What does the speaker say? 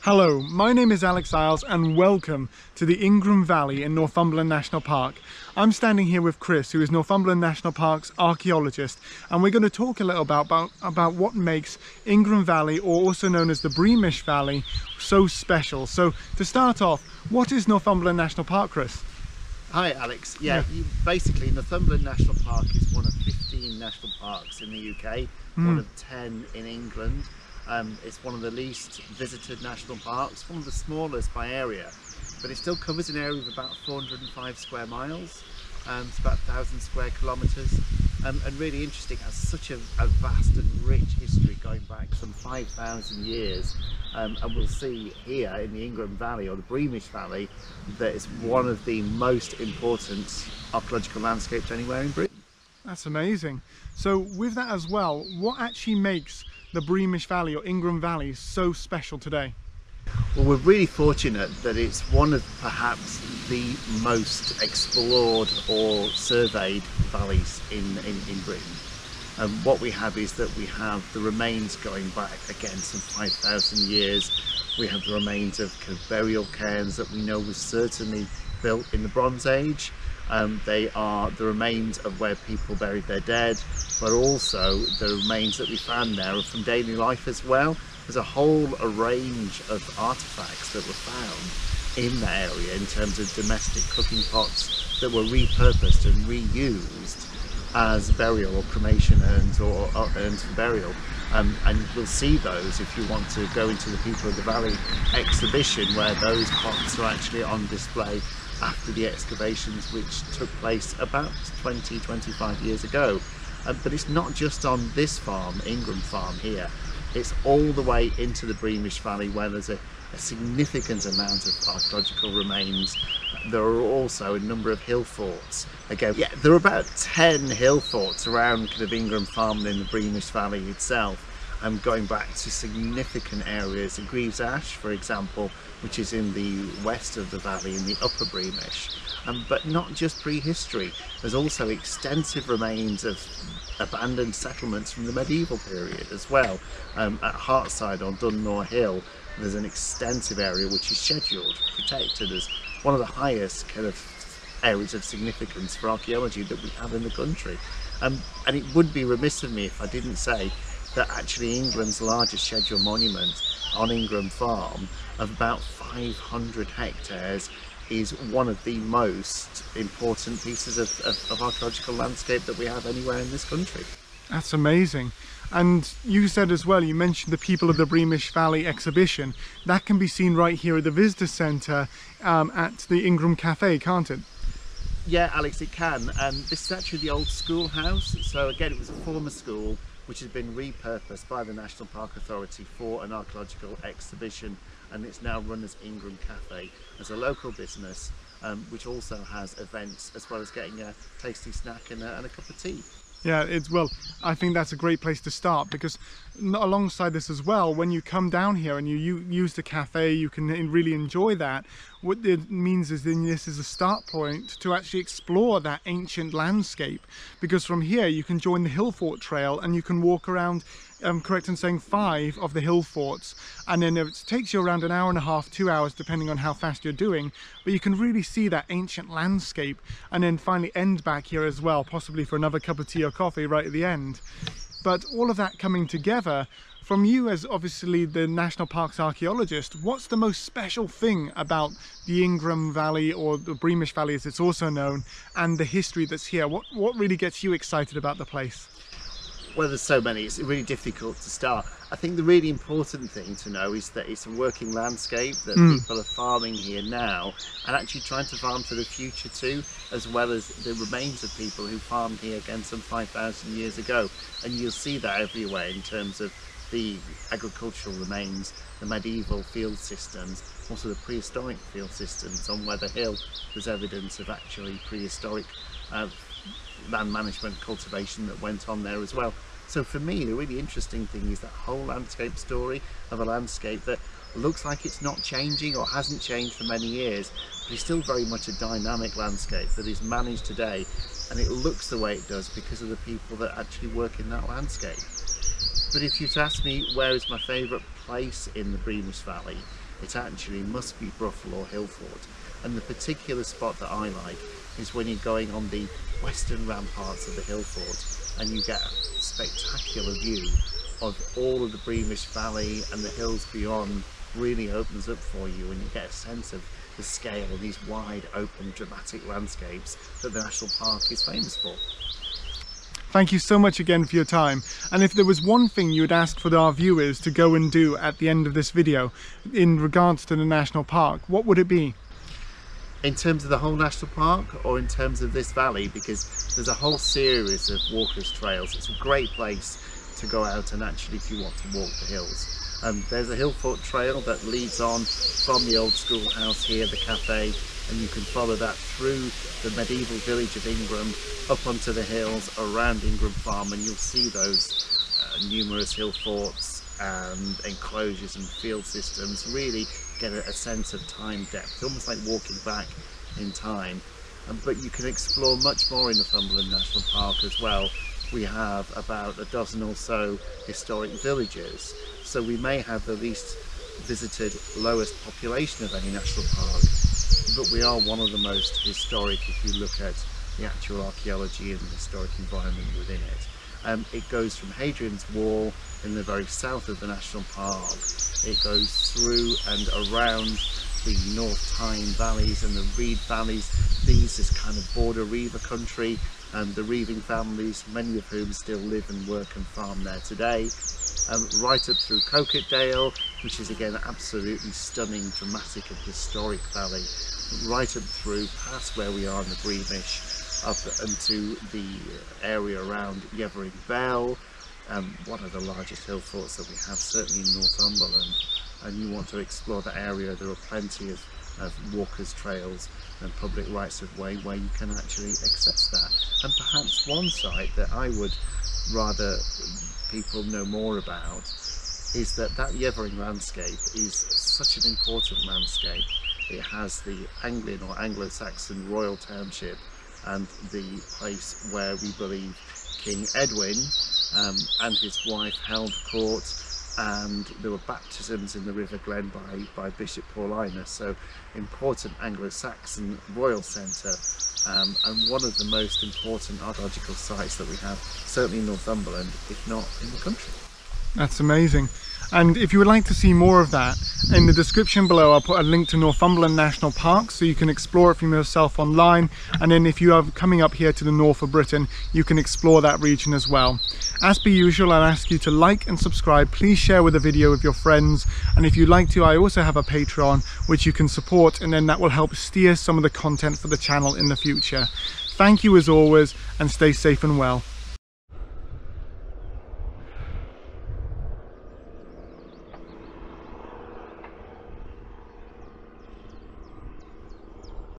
Hello, my name is Alex Isles and welcome to the Ingram Valley in Northumberland National Park. I'm standing here with Chris, who is Northumberland National Park's archaeologist, and we're going to talk a little about what makes Ingram Valley, or also known as the Breamish Valley, so special. So to start off, what is Northumberland National Park, Chris? Hi Alex, basically Northumberland National Park is one of 15 national parks in the UK, one of 10 in England. It's one of the least visited national parks, one of the smallest by area, but it still covers an area of about 405 square miles. It's about 1,000 square kilometres, and really interesting. It has such a vast and rich history going back some 5,000 years, and we'll see here in the Ingram Valley, or the Breamish Valley, that it's one of the most important archaeological landscapes anywhere in Britain. That's amazing. So with that as well, what actually makes the Breamish Valley or Ingram Valley so special today? Well, we're really fortunate that it's one of perhaps the most explored or surveyed valleys in Britain. What we have is that we have the remains going back again some 5,000 years. We have the remains of burial cairns that we know was certainly built in the Bronze Age. They are the remains of where people buried their dead, but also the remains that we found there are from daily life as well. There's a whole range of artifacts that were found in that area in terms of domestic cooking pots that were repurposed and reused as burial or cremation urns or urns for burial. And we'll see those if you want to go into the People of the Valley exhibition, where those pots are actually on display after the excavations which took place about 20-25 years ago. But it's not just on this farm, Ingram Farm here, it's all the way into the Breamish Valley, where there's a significant amount of archaeological remains. There are also a number of hill forts. Again, there are about 10 hill forts around Ingram Farm and in the Breamish Valley itself, going back to significant areas. Greaves Ash, for example, which is in the west of the valley in the upper Breamish. But not just prehistory, there's also extensive remains of abandoned settlements from the medieval period as well. At Hartside on Dunmore Hill, there's an extensive area which is scheduled, protected as one of the highest areas of significance for archaeology that we have in the country. And it would be remiss of me if I didn't say that actually England's largest scheduled monument on Ingram Farm, of about 500 hectares, is one of the most important pieces of archaeological landscape that we have anywhere in this country. That's amazing. And you said as well, you mentioned the People of the Breamish Valley exhibition. That can be seen right here at the visitor centre at the Ingram Cafe, can't it? Yeah, Alex, it can. This is actually the old schoolhouse. So again, it was a former school which has been repurposed by the National Park Authority for an archaeological exhibition, and it's now run as Ingram Cafe, as a local business which also has events as well as getting a tasty snack and a cup of tea. Yeah, I think that's a great place to start, because alongside this as well, when you come down here and you use the cafe, you can really enjoy that. What it means is then this is a start point to actually explore that ancient landscape, because from here you can join the Hill Fort Trail and you can walk around, correct in saying 5 of the hill forts, and then it takes you around an hour and a half, 2 hours, depending on how fast you're doing, but you can really see that ancient landscape, and then finally end back here as well, possibly for another cup of tea or coffee right at the end. But all of that coming together, from you as obviously the National Park's archaeologist, what's the most special thing about the Ingram Valley, or the Breamish Valley as it's also known, and the history that's here? What really gets you excited about the place? Well, there's so many, it's really difficult to start. I think the really important thing to know is that it's a working landscape, that people are farming here now and actually trying to farm for the future too, as well as the remains of people who farmed here again some 5,000 years ago. And you'll see that everywhere in terms of the agricultural remains, the medieval field systems, also the prehistoric field systems. On Weather Hill, there's evidence of actually prehistoric land management, cultivation that went on there as well. So for me, the really interesting thing is that whole landscape story of a landscape that looks like it's not changing or hasn't changed for many years, but it's still very much a dynamic landscape that is managed today, and it looks the way it does because of the people that actually work in that landscape. But if you'd ask me where is my favourite place in the Breamish Valley, it actually must be Bruffel or Hillfort. And the particular spot that I like is when you're going on the western ramparts of the Hillfort and you get a spectacular view of all of the Breamish Valley, and the hills beyond really opens up for you, and you get a sense of the scale of these wide open dramatic landscapes that the national park is famous for. Thank you so much again for your time. And if there was one thing you would ask for our viewers to go and do at the end of this video in regards to the national park, what would it be? In terms of the whole national park, or in terms of this valley? Because there's a whole series of walkers trails. It's a great place to go out and actually, if you want to walk the hills. There's a Hillfort trail that leads on from the old schoolhouse here, the cafe, and you can follow that through the medieval village of Ingram up onto the hills around Ingram Farm, and you'll see those numerous hill forts and enclosures and field systems. Really get a sense of time depth, almost like walking back in time. But you can explore much more in Northumberland National Park as well. We have about a dozen or so historic villages, so we may have the least visited, lowest population of any national park, but we are one of the most historic if you look at the actual archaeology and the historic environment within it. It goes from Hadrian's Wall in the very south of the national park. It goes through and around the North Tyne valleys and the Reed valleys. These is kind of border Reaver country, and the reaving families, many of whom still live and work and farm there today. Right up through Coquetdale, which is again absolutely stunning, dramatic and historic valley. Right up through past where we are in the Breamish, up into the area around Yevering Bell, one of the largest hill forts that we have, certainly in Northumberland. And you want to explore that area, there are plenty of walkers trails and public rights of way where you can actually access that. And perhaps one site that I would rather people know more about is that Yevering landscape is such an important landscape. It has the Anglian or Anglo-Saxon royal township and the place where we believe King Edwin and his wife held court, and there were baptisms in the River Glen by Bishop Paulinus, so important Anglo-Saxon royal centre, and one of the most important archaeological sites that we have, certainly in Northumberland, if not in the country. That's amazing. And if you would like to see more of that, in the description below I'll put a link to Northumberland National Park so you can explore it for yourself online, and then if you are coming up here to the north of Britain, you can explore that region as well. As per usual, I'll ask you to like and subscribe. Please share with the video with your friends, and if you'd like to, I also have a Patreon which you can support, and then that will help steer some of the content for the channel in the future. Thank you as always, and stay safe and well.